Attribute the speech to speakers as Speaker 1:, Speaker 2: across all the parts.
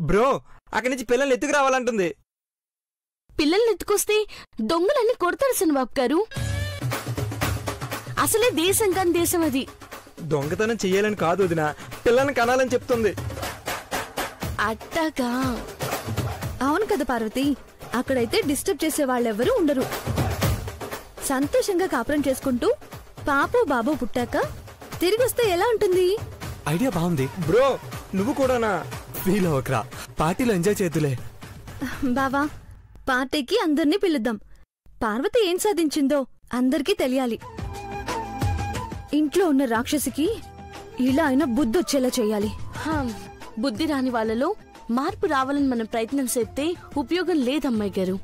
Speaker 1: Bro అక్కడి నుంచి పిల్లల్ని ఎత్తుకు రావాలంటుంది.
Speaker 2: పిల్లల్ని ఎత్తుకొస్తే దొంగలన్నీ కొడతారు సన్నబాబు గారు. అసలే దేశం కాని దేశం అది.
Speaker 1: దొంగతనం చెయ్యాలని కాదు వదినా, పిల్లల్ని కనాలని చెప్తుంది.
Speaker 2: అట్టాగా?
Speaker 3: అవును కదా పార్వతి, అక్కడైతే డిస్టర్బ్ చేసే వాళ్ళెవ్వరూ ఉండరు. సంతోషంగా కాపురం చేసుకుంటూ పాపో బాబో పుట్టాక తిరిగొస్తే ఎలా ఉంటుంది?
Speaker 4: ఐడియా బాగుంది
Speaker 1: బ్రో. నువ్వు కూడానా?
Speaker 4: ఫీల్ అవ్వకరా, పార్టీలో ఎంజాయ్ చేతులే.
Speaker 3: బావా, పార్టీకి అందర్నీ పిలుద్దాం. పార్వతి ఏం సాధించిందో అందరికీ తెలియాలి. ఇంట్లో ఉన్న రాక్షసికి ఇలా అయినా బుద్ధొచ్చేలా చెయ్యాలి.
Speaker 2: బుద్ధి రాని వాళ్ళలో మార్పు రావాలని మనం ప్రయత్నం చేస్తే ఉపయోగం లేదమ్మాయి గారు.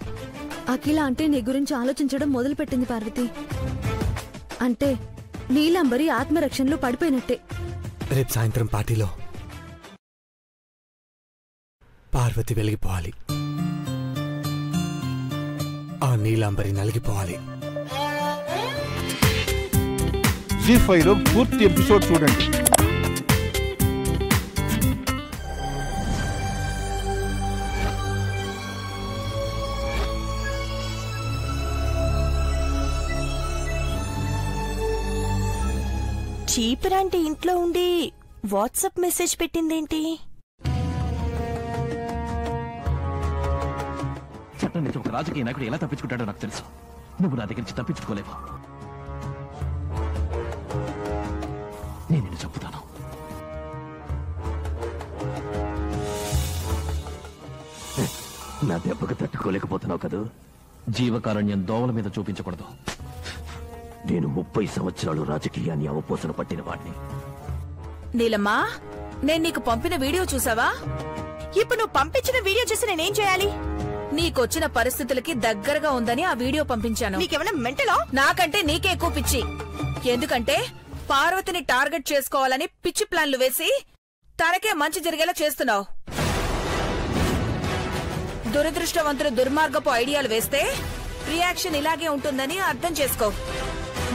Speaker 3: అఖిల అంటే నీ గురించి ఆలోచించడం మొదలుపెట్టింది పార్వతి. అంటే నీలాంబరి ఆత్మరక్షణలో పడిపోయినట్టే.
Speaker 4: రేపు సాయంత్రం పార్టీలో పార్వతి వెలిగిపోవాలి, ఆ నీలాంబరి నలిగిపోవాలి.
Speaker 5: జీ5 లో పూర్తి ఎపిసోడ్ చూడండి.
Speaker 6: చీపరాంటి ఇంట్లో ఉండి వాట్సాప్ మెసేజ్ పెట్టిందేంటి?
Speaker 7: చట్టం నుంచి ఒక రాజకీయ నాయకుడు ఎలా తప్పించుకుంటాడో నాకు తెలుసు. నువ్వు నా దగ్గర నుంచి తప్పించుకోలేవు. నేను నిన్ను చంపుతాను. నా దెబ్బకు తట్టుకోలేకపోతున్నావు కదూ. జీవకారుణ్యం దోవల మీద చూపించకూడదు. నేను 30 సంవత్సరాలు రాజకీయాన్ని అవపోసన పట్టిన వాడిని.
Speaker 6: నీలమ్మా, నేను నీకు పంపిన వీడియో చూసావా? ఇప్పుడు నువ్వు పంపించిన వీడియో చూసి నేనేం చేయాలి? నీకొచ్చిన పరిస్థితులకి దగ్గరగా ఉందని ఆ వీడియో పంపించాను. నీకేమైనా మెంటలో? నాకంటే నీకే ఎక్కువ పిచ్చి. ఎందుకంటే పార్వతిని టార్గెట్ చేసుకోవాలని పిచ్చి ప్లాన్లు వేసి తనకే మంచి జరిగేలా చేస్తున్నావు. దురదృష్టవంతులు దుర్మార్గపు ఐడియాలు వేస్తే రియాక్షన్ ఇలాగే ఉంటుందని అర్థం చేసుకో.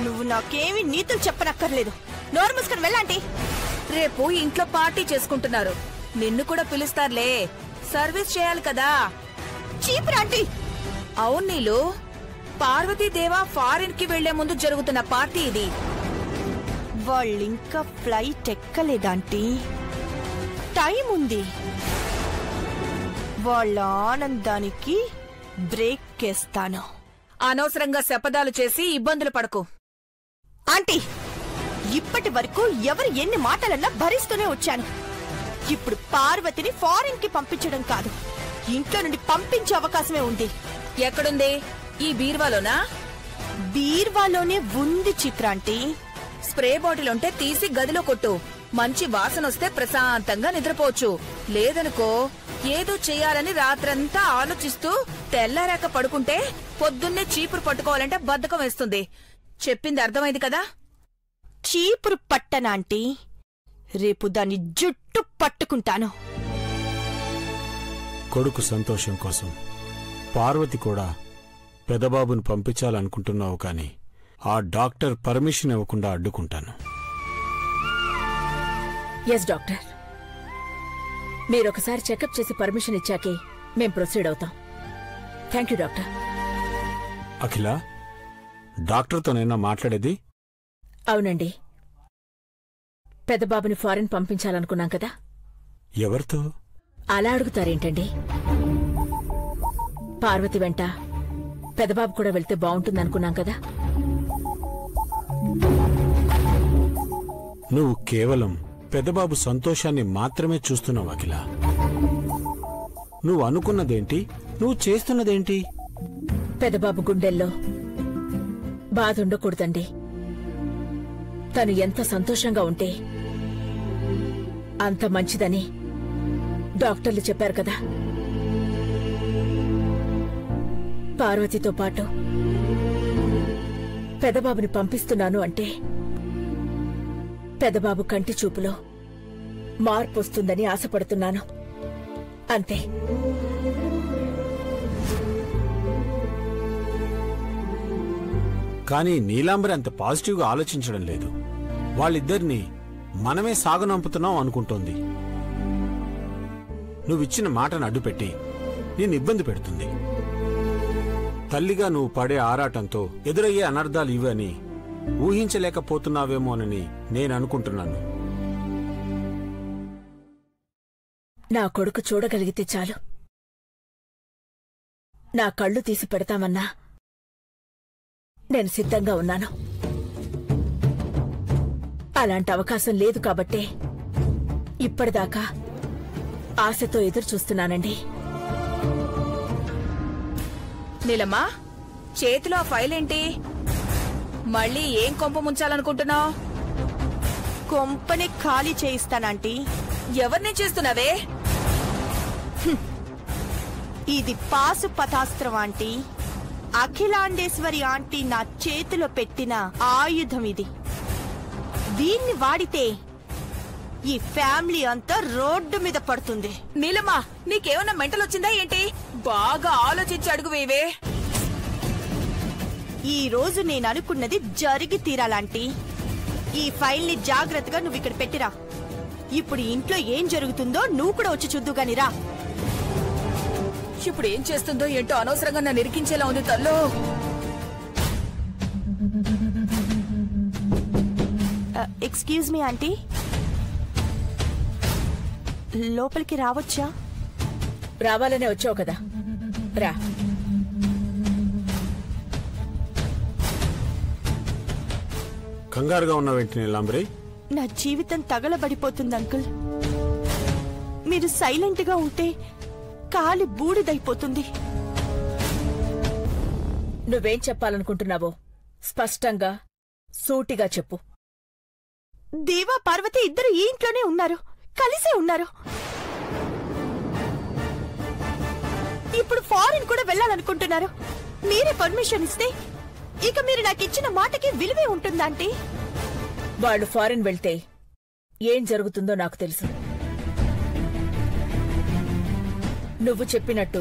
Speaker 6: నువ్వు నాకేమి నీతులు చెప్పనక్కర్లేదు. నోరు మూసుకొని వెళ్ళండి. రేపు ఇంట్లో పార్టీ చేసుకుంటున్నారు, నిన్ను కూడా పిలుస్తారులే. సర్వీస్ చేయాలి కదా. చీపరాంటి. అవును నీలు, పార్వతీదేవ ఫారిన్ కి వెళ్లే ముందు జరుగుతున్న పార్టీ ఇది. వాళ్ళింకా ఫ్లైట్ ఎక్కలేదాంటీ, టైం ఉంది. వాళ్ళ ఆనందానికి బ్రేక్ వేస్తాను. అనవసరంగా శపథాలు చేసి ఇబ్బందులు పడకు. ఆంటీ, ఇప్పటి వరకు ఎవరు ఎన్ని మాటలన్నా భరిస్తూనే వచ్చాను. ఇప్పుడు పార్వతిని ఫారిన్ కి పంపించడం కాదు, ఇంట్లో నుండి పంపించే అవకాశమే ఉంది. ఎక్కడుంది? ఈ బీర్వాలోనా? బీర్వాలోనే ఉంది చిత్రాంటీ. స్ప్రే బాటిల్ ఉంటే తీసి గదిలో కొట్టు. మంచి వాసన వస్తే ప్రశాంతంగా నిద్రపోవచ్చు. లేదనుకో ఏదో చెయ్యాలని రాత్రంతా ఆలోచిస్తూ తెల్లారాక పడుకుంటే పొద్దున్నే చీపురు పట్టుకోవాలంటే బద్ధకం వేస్తుంది. చెప్పింది అర్థమైంది కదా? చీపురు పట్టనాంటీ, రేపు దాన్ని జుట్టు పట్టుకుంటాను.
Speaker 8: కొడుకు సంతోషం కోసం పార్వతి కూడా పెదబాబుని పంపించాలనుకుంటున్నావు, కానీ ఆ డాక్టర్ పర్మిషన్ ఇవ్వకుండా అడ్డుకుంటాను.
Speaker 6: ఎస్ డాక్టర్, మీరొకసారి చెకప్ చేసి పర్మిషన్ ఇచ్చాకే మేం ప్రొసీడ్ అవుతాం. Thank you doctor.
Speaker 8: అఖిల, డాక్టర్తోనైనా మాట్లాడేది?
Speaker 6: అవునండి, పెద్దబాబుని ఫారెన్ పంపించాలనుకున్నాం కదా.
Speaker 8: ఎవరితో?
Speaker 6: అలా అడుగుతారేంటండి? పార్వతి వెంట పెద్దబాబు కూడా వెళ్తే బాగుంటుందనుకున్నాం కదా.
Speaker 8: నువ్వు కేవలం పెద్దబాబు సంతోషాన్ని మాత్రమే చూస్తున్నావు అఖిల. నువ్వు అనుకున్నదేంటి, నువ్వు చేస్తున్నదేంటి?
Speaker 6: పెద్దబాబు గుండెల్లో బాధ ఉండకూడదండి. తను ఎంత సంతోషంగా ఉంటే అంత మంచిదని డాక్టర్లు చెప్పారు కదా. పార్వతితో పాటు పెద్దబాబుని పంపిస్తున్నాను అంటే పెద్దబాబు కంటి చూపులో మార్పు వస్తుందని ఆశపడుతున్నాను, అంతే.
Speaker 8: కానీ నీలాంబరి అంత పాజిటివ్గా ఆలోచించడం లేదు. వాళ్ళిద్దరినీ మనమే సాగనంపుతున్నాం అనుకుంటోంది. నువ్విచ్చిన మాటను అడ్డుపెట్టి నేను ఇబ్బంది పెడుతుంది. తల్లిగా నువ్వు పడే ఆరాటంతో ఎదురయ్యే అనర్థాలు ఇవని ఊహించలేకపోతున్నావేమోనని నేను అనుకుంటున్నాను.
Speaker 6: నా కొడుకు చూడగలిగితే చాలు. నా కళ్ళు తీసి పెడతామన్నా నేను సిద్ధంగా ఉన్నాను. అలాంటి అవకాశం లేదు కాబట్టే ఇప్పటిదాకా ఆశతో ఎదురు చూస్తున్నానండి. నీలమ్మా, చేతిలో ఆ ఫైల్ ఏంటి? మళ్ళీ ఏం కొంప ముంచాలనుకుంటున్నావు?
Speaker 9: కొంపని ఖాళీ చేయిస్తానంటీ.
Speaker 6: ఎవరిని చేస్తున్నావే?
Speaker 9: ఇది పాశుపతాస్త్రం ఆంటీ. అఖిలాండేశ్వరి ఆంటీ నా చేతిలో పెట్టిన ఆయుధం ఇది. దీన్ని వాడితే ఈ ఫ్యామిలీ అంతా రోడ్డు మీద పడుతుంది.
Speaker 6: నీలమ్మా, నీకేమన్నా మెంటల్ వచ్చిందా ఏంటి? బాగా ఆలోచించి అడుగు వేవే.
Speaker 9: ఈ రోజు నేను అనుకున్నది జరిగి తీరాలంటీ. ఈ ఫైల్ ని జాగ్రత్తగా నువ్వు ఇక్కడ పెట్టిరా. ఇప్పుడు ఇంట్లో ఏం జరుగుతుందో నువ్వు కూడా వచ్చి చూద్దుగానిరా.
Speaker 6: ఇప్పుడు ఏం చేస్తుందో ఏంటో అనవసరంగా నన్ను ఇరికించేలా ఉంది తల్లో.
Speaker 9: ఎక్స్క్యూజ్ మీ ఆంటీ, లోపలికి రావచ్చా?
Speaker 6: రావాలనే వచ్చావు కదా, రా.
Speaker 8: కంగారుగా ఉన్నావేంటి నీలాంబరి?
Speaker 9: నా జీవితం తగలబడిపోతుంది అంకుల్. మీరు సైలెంట్ గా ఉంటే కాలి బూడిదైపోతుంది.
Speaker 6: నువ్వేం చెప్పాలనుకుంటున్నావో స్పష్టంగా సూటిగా చెప్పు.
Speaker 9: దేవా పార్వతి ఇద్దరు ఈ ఇంట్లోనే ఉన్నారు, కలిసే ఉన్నారు. ఇప్పుడు ఫారిన్ కూడా వెళ్ళాలనుకుంటున్నారు. మీరే పర్మిషన్ ఇస్తే ఇక మీరు నాకు ఇచ్చిన మాటకి విలువే ఉంటుందంటే.
Speaker 6: వాళ్ళు ఫారిన్ వెళ్తే ఏం జరుగుతుందో నాకు తెలుసు. నువ్వు చెప్పినట్టు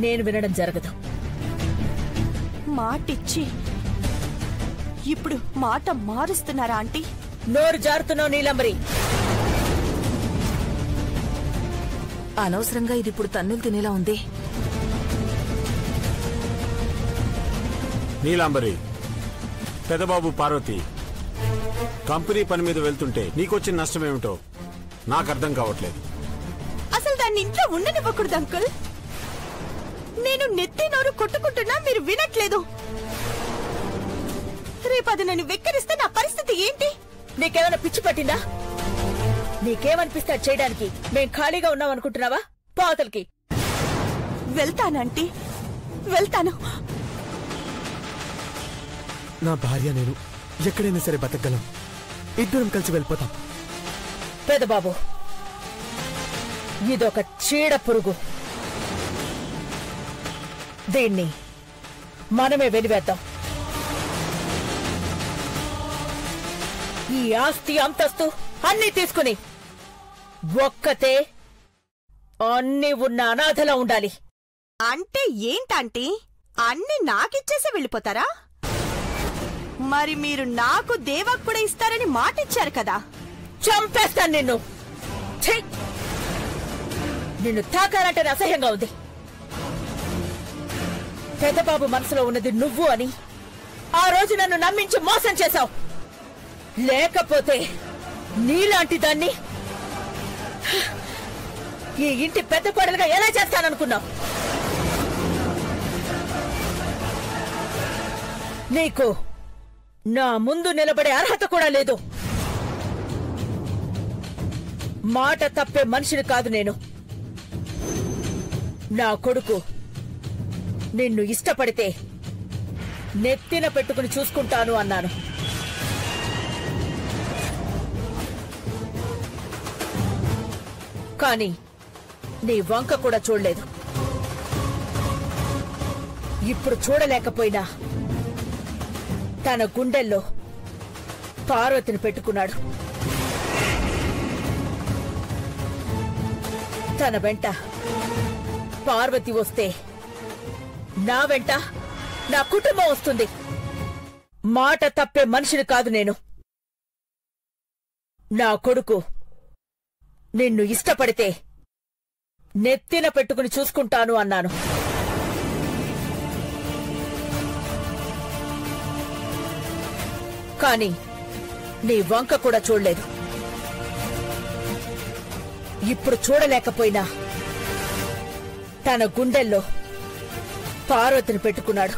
Speaker 6: నేను వినడం జరగదు.
Speaker 9: మాటిచ్చి ఇప్పుడు మాట మారుస్తున్నారా ఆంటీ?
Speaker 6: నోరు జారుతున్నావు నీలంబరి. అనవసరంగా ఇది ఇప్పుడు తన్నులు తినేలా ఉంది.
Speaker 8: నీలాంబరి, పెదబాబు పార్వతి కంపెనీ పని మీద వెళ్తుంటే నీకొచ్చిన నష్టమేమిటో నాకు అర్థం కావట్లేదు.
Speaker 9: అసలు దాన్ని ఇంట్లో ఉండనివ్వకూడదు అంకుల్. నేను నెత్తి నోరు కొట్టుకుంటున్నా, మీరు వినట్లేదు. రేపు అది నన్ను వెక్కిరిస్తే నా పరిస్థితి ఏంటి?
Speaker 6: నీకేమైనా పిచ్చి పట్టిందా? నీకేమనిపిస్తే అది చేయడానికి మేం ఖాళీగా ఉన్నామనుకుంటున్నావా? పాతలకి
Speaker 9: వెళ్తానంటీ, వెళ్తాను.
Speaker 1: నా భార్య నేను ఎక్కడైనా సరే బతకగలం. ఇద్దరం కలిసి వెళ్ళిపోతాం.
Speaker 6: పెదబాబు, ఇదొక చీడ పురుగు. దీన్ని మనమే వెలివేద్దాం. ఈ ఆస్తి అంతస్తు అన్నీ తీసుకుని ఒక్కతే అన్నీ ఉన్న అనాథలా ఉండాలి.
Speaker 9: అంటే ఏంటంటీ? అన్ని నాకిచ్చేసి వెళ్ళిపోతారా? మరి మీరు నాకు దేవాకు కూడా ఇస్తారని మాటిచ్చారు కదా.
Speaker 6: చంపేస్తాను నిన్ను. ఛీ! నిన్ను తాకాలంటే అసహ్యంగా ఉంది. పెద్దబాబు మనసులో ఉన్నది నువ్వు అని ఆ రోజు నన్ను నమ్మించి మోసం చేశావు. లేకపోతే నీలాంటి దాన్ని ఈ ఇంటి పెద్ద కోడలుగా ఎలా చేస్తాననుకున్నావు? నీకు నా ముందు నిలబడే అర్హత కూడా లేదు. మాట తప్పే మనిషిని కాదు నేను. నా కొడుకు నిన్ను ఇష్టపడితే నెత్తిన పెట్టుకుని చూసుకుంటాను అన్నాను. కాని నీ వంక కూడా చూడలేదు. ఇప్పుడు చూడలేకపోయినా తన గుండెల్లో పార్వతిని పెట్టుకున్నాడు. తన వెంట పార్వతి వస్తే నా వెంట నా కుటుంబం వస్తుంది. మాట తప్పే మనిషిని కాదు నేను. నా కొడుకు నిన్ను ఇష్టపడితే నెత్తిన పెట్టుకుని చూసుకుంటాను అన్నాను. కాని నీ వంక కూడా చూడలేదు. ఇప్పుడు చూడలేకపోయినా తన గుండెల్లో పార్వతిని పెట్టుకున్నాడు.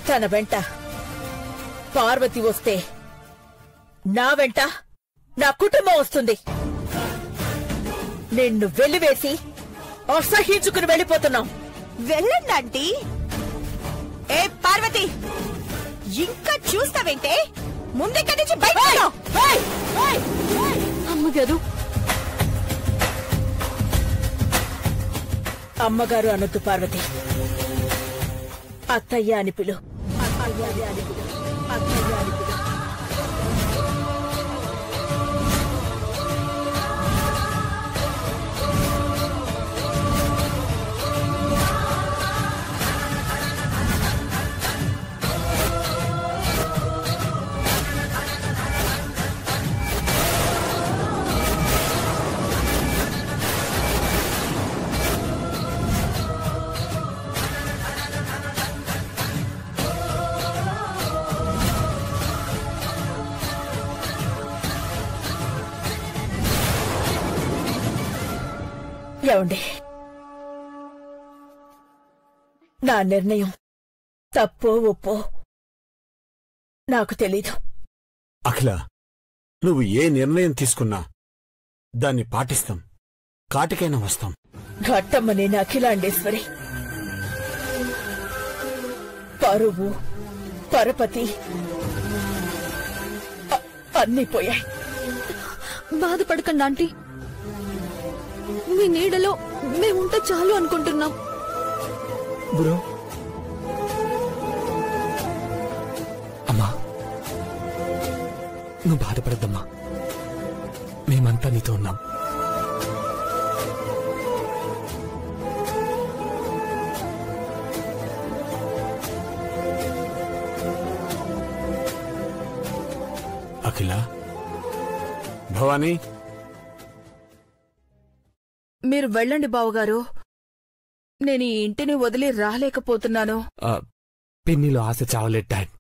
Speaker 6: తన వెంట పార్వతి వస్తే నా వెంట నా కుటుంబం వస్తుంది. నిన్ను వెలివేసి అసహించుకుని వెళ్ళిపోతున్నాం.
Speaker 9: వెళ్ళండి ఆంటీ. ఏ పార్వతి, ఇంకా చూస్తావేంటే? ముందెక్కడి నుంచి బయట.
Speaker 2: అమ్మగారు,
Speaker 6: అమ్మగారు అనొద్దు పార్వతి, అత్తయ్య అని పిలు. అత్తయ్య అని పిలు. అత్తయ్య అని పిలు. ఏమండి, నా నిర్ణయం తప్పో ఒప్పో నాకు తెలీదు.
Speaker 8: అఖిల, నువ్వు ఏ నిర్ణయం తీసుకున్నా దాన్ని పాటిస్తాం, కాటికైనా వస్తాం.
Speaker 6: ఘట్టమ్మ నేను అఖిలాండేశ్వరి. పరువు, పరపతి అన్నీ పోయాయి.
Speaker 3: బాధపడకండి ఆంటీ, మీ నీడలో మేముంటే చాలు అనుకుంటున్నాం.
Speaker 1: బ్రో, అమ్మా నువ్వు బాధపడద్దమ్మా, మేమంతా నీతో ఉన్నాం.
Speaker 8: అఖిల, భవానీ,
Speaker 6: మీరు వెళ్ళండి బావగారు. నేను ఈ ఇంటిని వదిలి రాలేకపోతున్నాను.
Speaker 1: పిన్నిలో ఆశ చావలేదు డాడ్,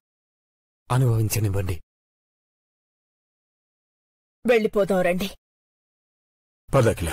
Speaker 1: అనుభవించనివ్వండి.
Speaker 6: వెళ్ళిపోదాం రండి.
Speaker 8: పదఖిల.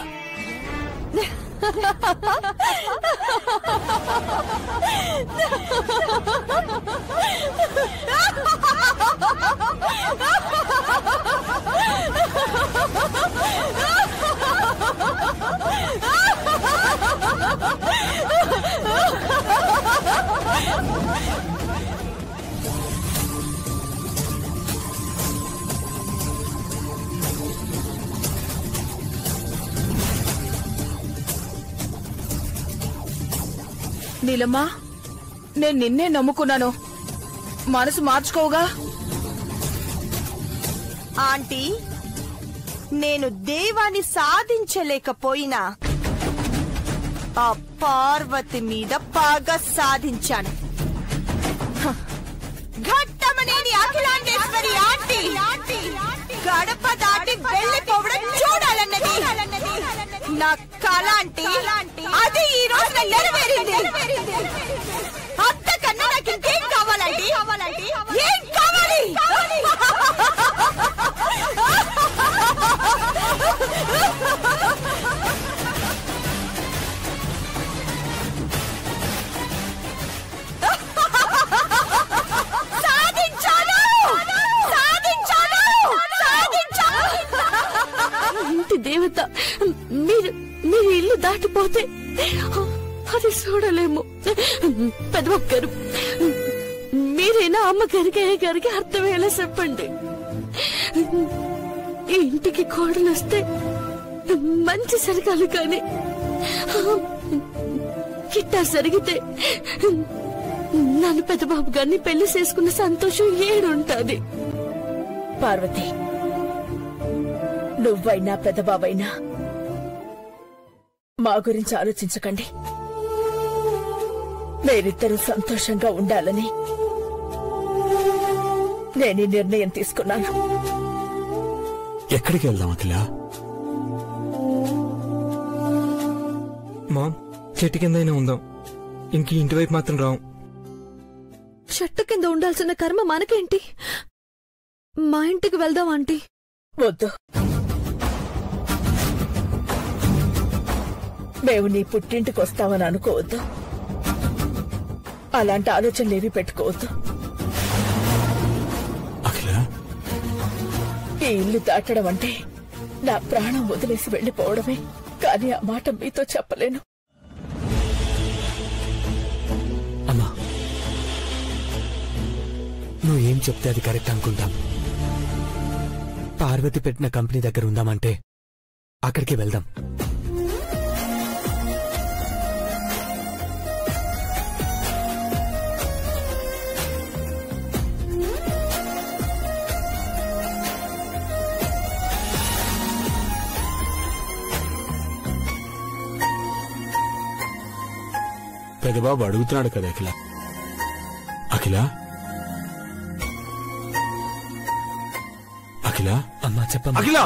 Speaker 6: నీలమ్మా, నేను నిన్నే నమ్ముకున్నాను. మనసు మార్చుకోవుగా.
Speaker 9: ఆంటీ, నేను దేవాన్ని సాధించలేకపోయినా ఆ పార్వతి మీద పగ సాధించాను. ఘట్టమనేని అఖిలాండేశ్వరి ఆంటీ గడప దాటి వెళ్లిపోవడం చూడాలన్నది నా కళ ఆంటీ. అది ఈ రోజున నెరవేరింది. అంతకన్నా నాకు ఇంకేం కావాలండి? ఏం కావాలి?
Speaker 2: ఇంటి దేవత మీరు ఇల్లు దాటిపోతే అది చూడలేము. పెద్దబాబు గారు, మీరైనా అమ్మగారికి అయ్యగారికి అర్థమయ్యేలా చెప్పండి. ఈ ఇంటికి కోడలు వస్తే మంచి సరికాలు, కానీ ఇట్టా జరిగితే నన్ను పెద్దబాబు గారిని పెళ్లి చేసుకున్న సంతోషం ఏడుంటది.
Speaker 6: పార్వతి, నువ్వైనా పెద్దబాబైనా మా గురించి ఆలోచించకండి. మీరిద్దరూ సంతోషంగా ఉండాలని నేను నిర్ణయం తీసుకున్నాను.
Speaker 8: ఎక్కడికి వెళ్దాం అఖిల?
Speaker 10: మామ్, చెట్టు కిందైనా ఉందాం. ఇంక ఇంటి వైపు మాత్రం రాం.
Speaker 3: చెట్టు కింద ఉండాల్సిన కర్మ మనకేంటి? మా ఇంటికి వెళ్దాం ఆంటీ.
Speaker 6: వద్దు, మేము నీ పుట్టింటికి వస్తామని అనుకోవద్దు. అలాంటి ఆలోచనలేవి పెట్టుకోవద్దు. ఈ ఇల్లు దాటడం అంటే నా ప్రాణం వదిలేసి వెళ్లిపోవడమే. కానీ ఆ మాట మీతో చెప్పలేను.
Speaker 4: అమ్మా, నువ్వేం చెప్తే అది కరెక్ట్ అనుకుంటాం. పార్వతి పెట్టిన కంపెనీ దగ్గర ఉందామంటే అక్కడికి వెళ్దాం.
Speaker 8: పెదబాబు అడుగుతున్నాడు కదా అఖిల. అఖిల, అఖిల,
Speaker 4: అమ్మా చెప్పమ్మా.
Speaker 8: అఖిల,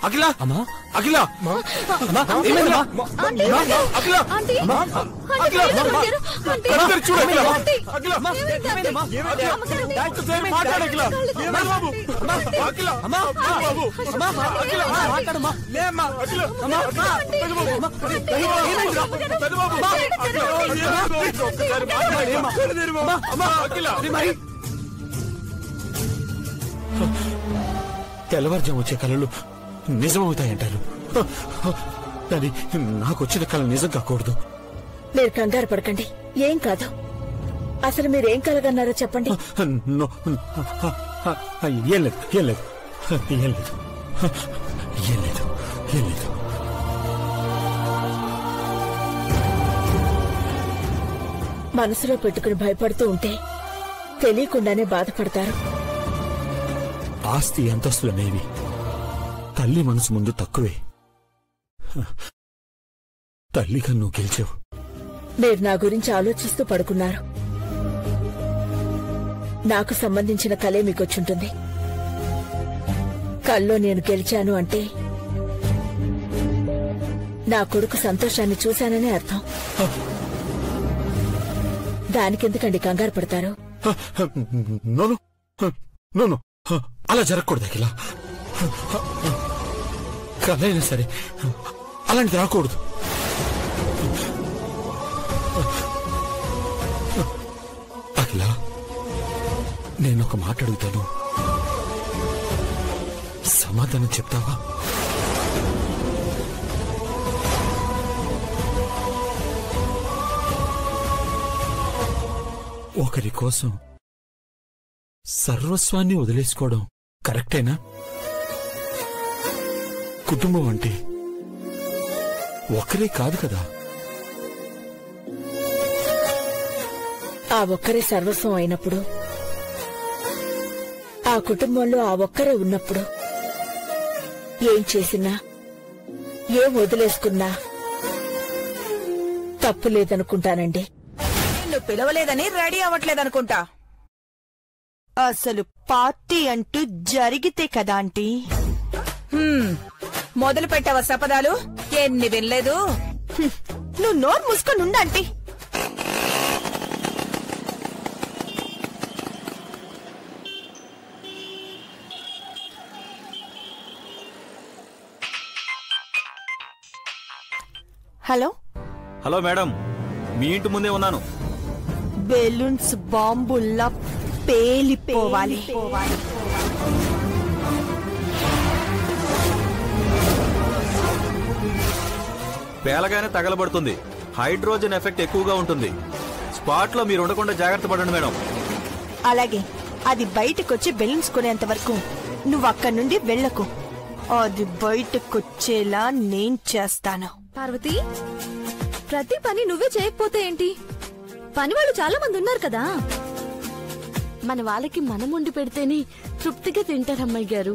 Speaker 8: అఖిల,
Speaker 4: అమ్మా,
Speaker 8: అఖిల, తెల్లవారుజాము వచ్చే కళలు నిజమవుతాయంటారు. కానీ నాకొచ్చిన కళ నిజం కాకూడదు.
Speaker 6: మీరు కంగారు పడకండి, ఏం కాదు. అసలు మీరేం కలగన్నారో చెప్పండి.
Speaker 8: ఏం లేదు, ఏం లేదు, ఏం లేదు, ఏం లేదు, ఏం లేదు.
Speaker 6: మనసులో పెట్టుకుని భయపడుతూ ఉంటే తెలియకుండానే బాధపడతారు.
Speaker 8: ఆస్తి అంతస్తులనేవి తల్లి మనసు ముందు తక్కువే. తల్లిగా నువ్వు గెలిచావు.
Speaker 6: మీరు నా గురించి ఆలోచిస్తూ పడుకున్నారు. నాకు సంబంధించిన కలే మీకొచ్చుంటుంది. కల్లో నేను గెలిచాను అంటే నా కొడుకు సంతోషాన్ని చూశాననే అర్థం. దానికెందుకండి కంగారు పడతారు?
Speaker 8: నోను, నోను, అలా జరగకూడదు అఖిల. కలైనా సరే అలాంటిది రాకూడదు. అఖిల, నేను ఒక మాట అడుగుతాను, సమాధానం చెప్తావా? ఒకరి కోసం సర్వస్వాన్ని వదిలేసుకోవడం కరెక్టేనా? కుటుంబం అంటే ఒక్కరే కాదు కదా.
Speaker 6: ఆ ఒక్కరే సర్వస్వం అయినప్పుడు, ఆ కుటుంబంలో ఆ ఒక్కరే ఉన్నప్పుడు ఏం చేసినా, ఏం వదిలేసుకున్నా తప్పు లేదనుకుంటానండి.
Speaker 9: నిన్ను పిలవలేదని రెడీ అవ్వట్లేదనుకుంటా.
Speaker 6: అసలు పార్టీ అంటూ జరిగితే కదా ఆంటీ.
Speaker 9: మొదలు పెట్టావా శపథాలు? ఎన్ని వినలేదు.
Speaker 6: నువ్వు నోరు మూసుకొని ఉండంటీ. హలో
Speaker 11: హలో మేడం, మీ ఇంటి ముందే ఉన్నాను.
Speaker 6: బెలూన్స్ బాంబుల్లా పేలిపోవాలి.
Speaker 11: పేలగానే తగలబడుతుంది. హైడ్రోజన్ ఎఫెక్ట్ ఎక్కువగా ఉంటుంది. స్పాట్ లో మీరు ఉండకుండా జాగ్రత్త పడండి మేడం.
Speaker 6: అలాగే, అది బయటకొచ్చి బెలూన్స్ కొనేంత వరకు నువ్వు అక్కడి నుండి వెళ్ళకు. అది బయటకొచ్చేలా నేను చేస్తాను.
Speaker 3: పార్వతి, ప్రతి పని నువ్వే చేయకపోతే ఏంటి? పని వాళ్ళు చాలా మంది ఉన్నారు కదా.
Speaker 2: మన వాళ్ళకి మనం వండి పెడితేనే తృప్తిగా తింటారు అమ్మాయి గారు.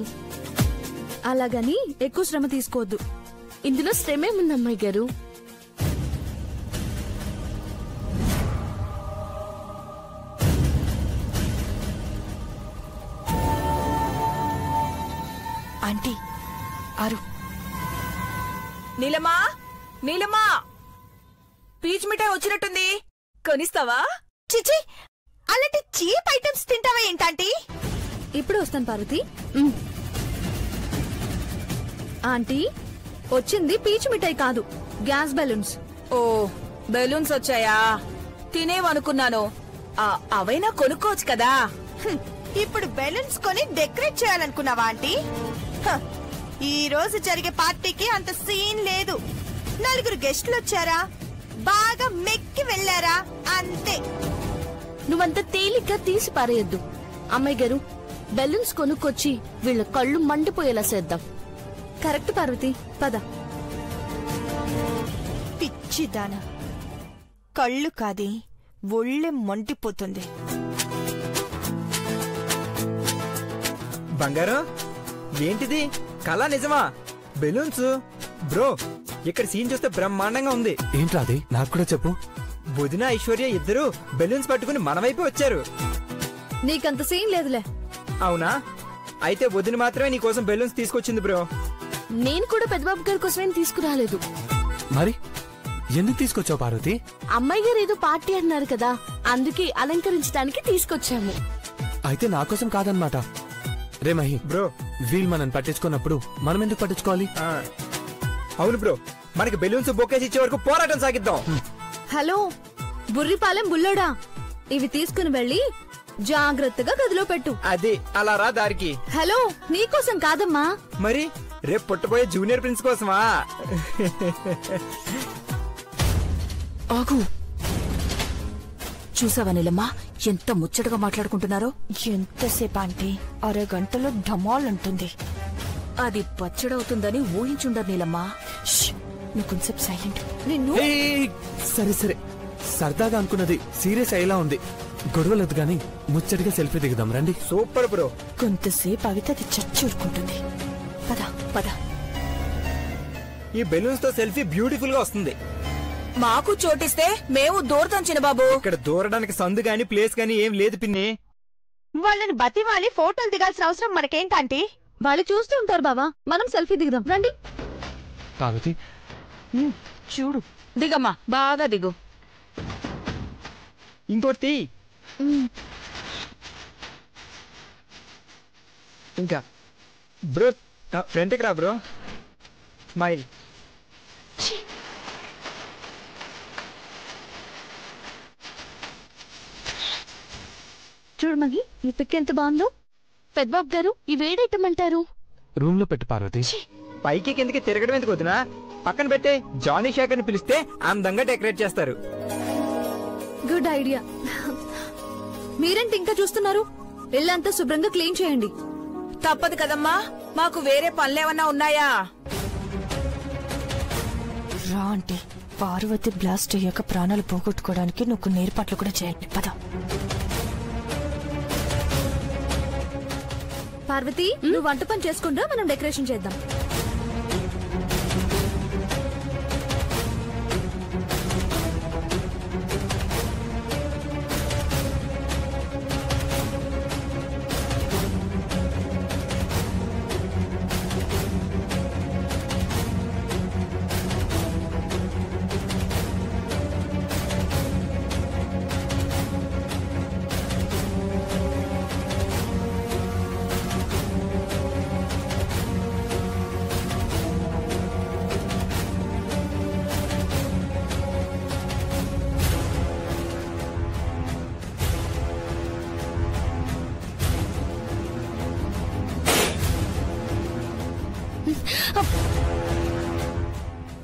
Speaker 3: అలాగని ఎక్కువ శ్రమ తీసుకోవద్దు.
Speaker 2: ఇందులో శ్రమేముంది అమ్మాయి గారు?
Speaker 6: ఆంటీ, ఆరు. నీలమా, నీలమా, పీచ్ మిఠాయి వచ్చినట్టుంది, కొనిస్తావా?
Speaker 9: చిచి, అలాంటి చీప్ ఐటమ్స్ తింటావా ఏంటంటీ?
Speaker 3: ఇప్పుడు వస్తాను పార్వతి. ఆంటీ, వచ్చింది పీచు మిఠాయి కాదు, గ్యాస్ బెలూన్స్.
Speaker 6: ఓ, బెలూన్స్ వచ్చాయా? తినేవనుకున్నాను. అవైనా కొనుక్కోవచ్చు కదా.
Speaker 9: ఇప్పుడు బెలూన్స్ కొని డెకరేట్ చేయాలనుకున్నావా ఆంటీ? ఈ రోజు జరిగే పార్టీకి అంత సీన్ లేదు. 4 గెస్టులు వచ్చారా, బాగా మెక్కి వెళ్లారా, అంతే.
Speaker 2: నువ్వంత తేలిగ్గా తీసి పారేయద్దు. అమ్మాయి గారు, బెలూన్స్ కొనుక్కొచ్చి వీళ్ళ కళ్ళు మండిపోయేలా చేద్దాం.
Speaker 3: కరెక్ట్ పార్వతి, పద.
Speaker 9: పిచ్చిదానా, కళ్ళు కాది ఒళ్ళే మండిపోతుంది.
Speaker 10: బంగారం, ఏంటిది? కళ నిజమా? బెలూన్స్ బ్రో, ఇక్కడ సీన్ చూస్తే బ్రహ్మాండంగా ఉంది.
Speaker 4: ఏంట్రా అది? నాకు కూడా చెప్పు.
Speaker 10: వదిన ఐశ్వర్య ఇద్దరు బెలూన్స్ పట్టుకుని మన వైపు వచ్చారు.
Speaker 3: నీకంత సీన్ లేదులే.
Speaker 10: అవునా? అయితే వదిన మాత్రమే నీకోసం బెలూన్స్ తీసుకొచ్చింది బ్రో.
Speaker 2: నేను కూడా పెద్దబాబు గారి కోసమేం తీసుకురాలేదు.
Speaker 4: మరి ఎందుకు తీసుకొచ్చావు పార్వతి?
Speaker 2: అమ్మాయి గారు ఏదో పార్టీ అన్నారు కదా, అందుకే అలంకరించడానికి తీసుకొచ్చాము.
Speaker 4: అయితే నా కోసం కాదనమాట. రే మహి
Speaker 10: బ్రో,
Speaker 4: వీళ్ళు మనల్ని పట్టించుకున్నప్పుడు మనం ఎందుకు పట్టించుకోవాలి?
Speaker 10: అవును బ్రో, మనకి బెలూన్స్ బొకేసి ఇచ్చే వరకు పోరాటం సాగిద్దాం.
Speaker 3: హలో బుర్రిపాలెం బుల్లోడా, ఇవి తీసుకుని వెళ్ళి జాగ్రత్తగా గదిలో పెట్టు.
Speaker 10: అది అలా రా దారికి.
Speaker 3: హలో, నీకోసం కాదమ్మా.
Speaker 10: మరి రేపు పుట్టబోయే జూనియర్ ప్రిన్స్ కోసమా?
Speaker 6: ఆగు, చూసావా నీలమ్మా ఎంత ముచ్చటగా మాట్లాడుకుంటున్నారో?
Speaker 9: ఎంతసేపు ఆంటీ? అరగంటలో ఢమాల్ అంటుంది.
Speaker 6: అది పచ్చడవుతుందని ఊహించుండరు నీలమ్మా. నువ్వు కొంచెం సైలెంట్.
Speaker 9: నిన్ను
Speaker 4: సరే సరే, సరదాగా అనుకున్నది సీరియస్ అయ్యేలా ఉంది. గొడవలొద్దు గాని ముచ్చటిగా సెల్ఫీ దిగుదాం రండి.
Speaker 10: Super bro.
Speaker 6: కొంతసేపు అవితే అది చచ్చూరుకుంటుంది. పద పద.
Speaker 10: ఈ బెలూన్స్ తో సెల్ఫీ బ్యూటిఫుల్ గా వస్తుంది.
Speaker 6: మాకు చోటిస్తే మేము దూరతాం చిన్నబాబు.
Speaker 10: ఇక్కడ దూరడానికి సందు గాని ప్లేస్ గాని ఏం లేదు పిన్ని.
Speaker 9: వాళ్ళని బతివాలి ఫోటోలు దిగాల్సిన అవసరం మనకేంటంటీ?
Speaker 3: వాళ్ళు చూస్తూ ఉంటారు బావా, మనం సెల్ఫీ దిగుదాం రండి.
Speaker 4: పార్వతి
Speaker 6: చూడు, దిగమ్మా, బాగా దిగు.
Speaker 10: ఇంకోటి ఇంకా బ్రో, ఫ్రంట్కి రా బ్రో. స్మైల్.
Speaker 3: చూడు మగి, ఈ పిక్ ఎంత బాగుందో.
Speaker 2: పెద్దబాబు గారు, ఇవి వేడేయటమంటారు?
Speaker 4: రూమ్ లో పెట్టు పార్వతి.
Speaker 10: పైకి కిందకి తిరగడం ఎందుకు వదినా? పక్కన పెట్టే జానీ షేక్ అని పిలిస్తే అందంగా డెకరేట్ చేస్తారు.
Speaker 3: Good idea. మీరేంటి ఇంకా చూస్తున్నారు? ఇల్లంతా శుభ్రంగా క్లీన్ చేయండి.
Speaker 6: తప్పదు కదమ్మా, మాకు వేరే పనులేమన్నా ఉన్నాయా?
Speaker 9: రా ఆంటీ, పార్వతి బ్లాస్ట్ అయ్యాక ప్రాణాలు పోగొట్టుకోవడానికి నువ్వు కొన్ని ఏర్పాట్లు కూడా చేయండి. పద.
Speaker 3: పార్వతి, నువ్వు వంట పని చేసుకుంటూ మనం డెకరేషన్ చేద్దాం.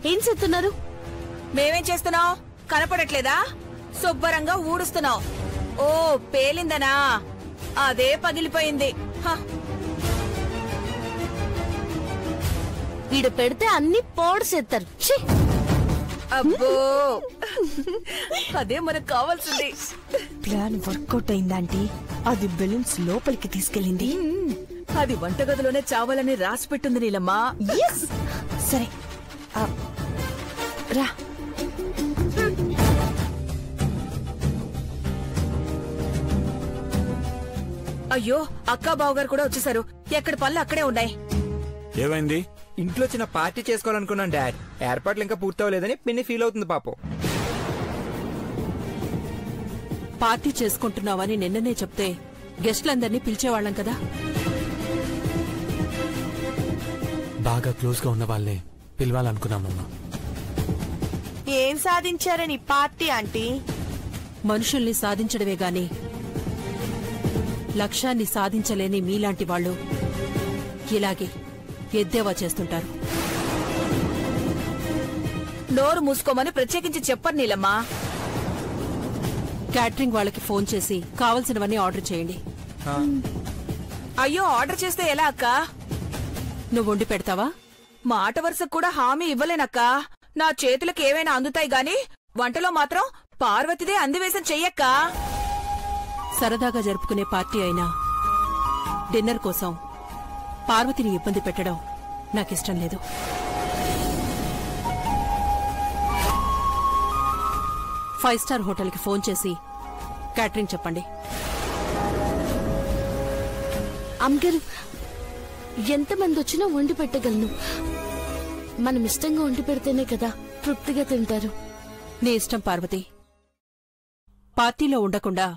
Speaker 2: ఏం చేస్తున్నారు?
Speaker 6: మేమేం చేస్తున్నావు? కనపడట్లేదా? శుభ్రంగా ఊడుస్తున్నావు. ఓ, పేలిందనా? అదే పగిలిపోయింది.
Speaker 2: వీడు పెడితే అన్ని పోడ్సేస్తారు.
Speaker 6: అబ్బో, అదే మనకు కావాల్సింది.
Speaker 9: ప్లాన్ వర్కౌట్ అయిందంటీ. అది బెలూన్స్ లోపలికి తీసుకెళ్ళింది.
Speaker 6: అది వంటగదిలోనే చావాలని రాసి పెట్టుంది నీలమ్మా.
Speaker 9: సరే రా.
Speaker 6: అయ్యో, అక్కా బావగారు కూడా వచ్చేసారు. ఎక్కడి పనులు అక్కడే ఉన్నాయి.
Speaker 8: ఏమైంది?
Speaker 10: ఇంట్లో చిన్న పార్టీ చేసుకోవాలనుకున్నాను డాడ్. ఏర్పాట్లు ఇంకా పూర్తవలేదని పిన్ని ఫీల్ అవుతుంది పాపం.
Speaker 6: పార్టీ చేసుకుంటున్నావని నిన్ననే చెప్తే గెస్ట్లందరినీ పిలిచేవాళ్ళం కదా.
Speaker 1: బాగా క్లోజ్ గా ఉన్న వాళ్ళే పిలవాలనుకున్నామమ్మా.
Speaker 9: ఏం సాధించారని పార్టీ ఆంటీ?
Speaker 6: మనుషుల్ని సాధించడమే గాని లక్ష్యాన్ని సాధించలేని మీలాంటి వాళ్ళు ఇలాగే ఎద్దేవా చేస్తుంటారు.
Speaker 12: నోరు మూసుకోమని ప్రత్యేకించి చెప్పరు నీలమ్మా.
Speaker 6: క్యాటరింగ్ వాళ్ళకి ఫోన్ చేసి కావలసినవన్నీ ఆర్డర్ చేయండి.
Speaker 12: అయ్యో, ఆర్డర్ చేస్తే ఎలా అక్క?
Speaker 6: నువ్వు వండి పెడతావా?
Speaker 12: మాట వరుసకు కూడా హామీ ఇవ్వలేనక్క. నా చేతులకు ఏవైనా అందుతాయి గాని వంటలో మాత్రం పార్వతిదే అందివేశం చెయ్యక్క.
Speaker 6: సరదాగా జరుపుకునే పార్టీ అయినా డిన్నర్ కోసం పార్వతిని ఇబ్బంది పెట్టడం నాకిష్టం లేదు. ఫైవ్ స్టార్ హోటల్కి ఫోన్ చేసి క్యాటరింగ్ చెప్పండి.
Speaker 2: అమ్మగారు, ఎంతమంది వచ్చినా వండి పెట్టగలను. మనం ఇష్టంగా వండి పెడితేనే కదా తృప్తిగా తింటారు.
Speaker 6: నీ ఇష్టం పార్వతి. పార్టీలో ఉండకుండా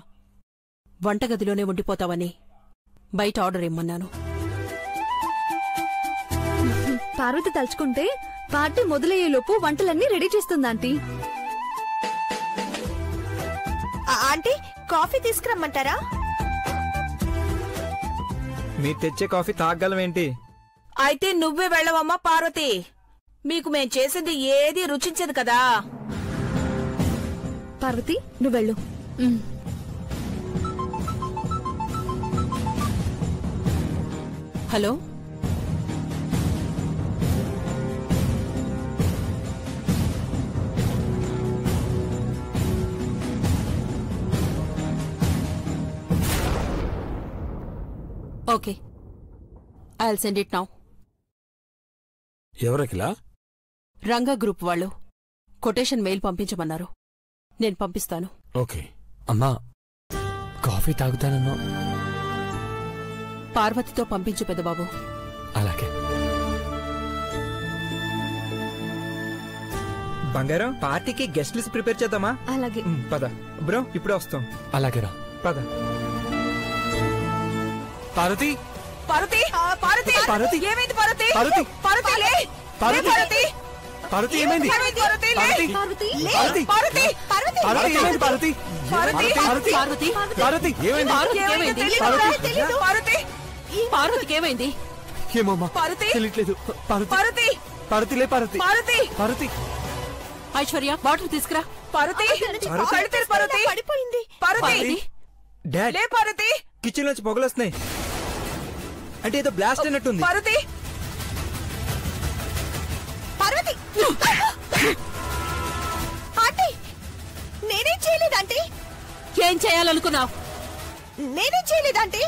Speaker 6: వంటగదిలోనే ఉండిపోతావని బయట ఆర్డర్ ఇమ్మన్నాను.
Speaker 3: పార్వతి తలుచుకుంటే పార్టీ మొదలయ్యేలోపు వంటలన్నీ రెడీ చేస్తుందాంటీ.
Speaker 9: ఆంటీ, కాఫీ తీసుకురమ్మంటారా?
Speaker 10: మీరు తెచ్చే కాఫీ తాగలమేంటి?
Speaker 12: అయితే నువ్వే వెళ్ళవమ్మా పార్వతి. మీకు మేం చేసింది ఏది రుచించదు కదా.
Speaker 3: పార్వతి, నువ్వెళ్ళు.
Speaker 6: Hello, okay, I'll send it now.
Speaker 8: ఎవరకిలా?
Speaker 6: రంగా గ్రూప్ వాళ్ళు కొటేషన్ మెయిల్ పంపించమన్నారు. నేను పంపిస్తాను.
Speaker 8: ఓకే.
Speaker 1: అమ్మా, కాఫీ తాగుతానన్నా.
Speaker 6: పార్వతితో పంపించు పెద్దబాబు.
Speaker 1: అలాగే.
Speaker 10: బంగారం, పార్టీకి గెస్ట్ లిస్ట్ ప్రిపేర్ చేద్దామా?
Speaker 3: అలాగే.
Speaker 10: పద బ్రో, ఇప్పుడే వస్తాం.
Speaker 1: అలాగేరా.
Speaker 10: పద.
Speaker 1: పార్వతి,
Speaker 12: పార్వతి, పార్వతి,
Speaker 1: పార్వతి,
Speaker 12: ఏమైంది పార్వతి?
Speaker 1: పార్వతి,
Speaker 12: పార్వతి, లే.
Speaker 1: పార్వతి,
Speaker 12: పార్వతి,
Speaker 1: పార్వతి, ఏమైంది?
Speaker 12: పార్వతి, లే.
Speaker 1: పార్వతి,
Speaker 12: పార్వతి, పార్వతి,
Speaker 1: పార్వతి, ఏమైంది? పార్వతి,
Speaker 12: పార్వతి,
Speaker 1: పార్వతి,
Speaker 6: పార్వతి,
Speaker 1: పార్వతి, ఏమైంది?
Speaker 6: ఏమైంది?
Speaker 12: పార్వతి,
Speaker 6: పార్వతికి ఏమైంది?
Speaker 1: ఏమమ్మా,
Speaker 12: పార్వతి,
Speaker 1: తెలియట్లేదు. పార్వతి,
Speaker 12: పార్వతి,
Speaker 1: పార్వతి, లే. పార్వతి,
Speaker 12: పార్వతి,
Speaker 1: పార్వతి.
Speaker 6: ఐశ్వర్య, వాటర్ తీసుకురా.
Speaker 12: పార్వతి, కళ్ళు పార్వతి,
Speaker 9: పడిపోయింది.
Speaker 12: పార్వతి,
Speaker 10: డాడ్,
Speaker 12: లే. పార్వతి,
Speaker 10: కిచెన్ నుంచి పొగలొస్తున్నాయి. అంటే ఏదో బ్లాస్ట్ అయినట్టుంది.
Speaker 12: పార్వతి,
Speaker 9: పార్వతి. ఆంటీ, నేనేం చేయలేదంటీ.
Speaker 6: ఏం చేయాలనుకున్నావు?
Speaker 9: నేనేం చేయలేదంటీ.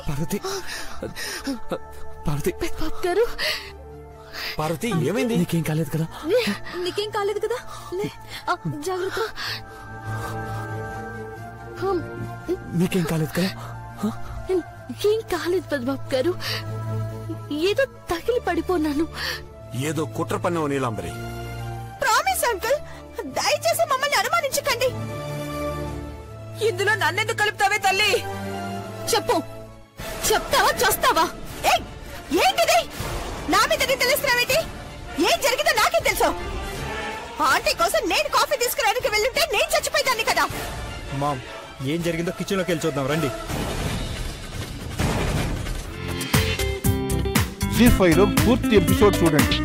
Speaker 1: పార్వతి, పార్వతి,
Speaker 2: గారు,
Speaker 1: పార్వతి, ఏమైంది? నీకేం కాలేదు కదా?
Speaker 3: నీకేం కాలేదు కదా? లే, జాగ్రత్త.
Speaker 1: నీకేం కాలేదు కదా?
Speaker 2: ఏం కాలేదు పెద్దబాబు గారు. ఏదో తగిలి పడిపోన్నాను.
Speaker 8: ఏదో కుట్ర పన్నావు నీలాంబరి.
Speaker 9: ప్రామిస్ అంకుల్, దయచేసి మమ్మల్ని అనుమానించకండి.
Speaker 12: ఇందులో నన్నెందుకు కలుపుతావే తల్లి?
Speaker 2: చెప్పు, చెప్తావా చేస్తావా?
Speaker 9: ఏంటిది? నా మీద తెలుస్తున్నావేంటి? ఏం జరిగిందో నాకే తెలుసు. ఆంటీ కోసం నేను కాఫీ తీసుకురానికి వెళ్ళుంటే నేను చచ్చిపోయేదాన్ని కదా.
Speaker 10: మామ్, ఏం జరిగిందో కిచెన్ లోకి వెళ్ళి చూద్దాం రండి.
Speaker 5: జీ5 లో పూర్తి ఎపిసోడ్ చూడండి.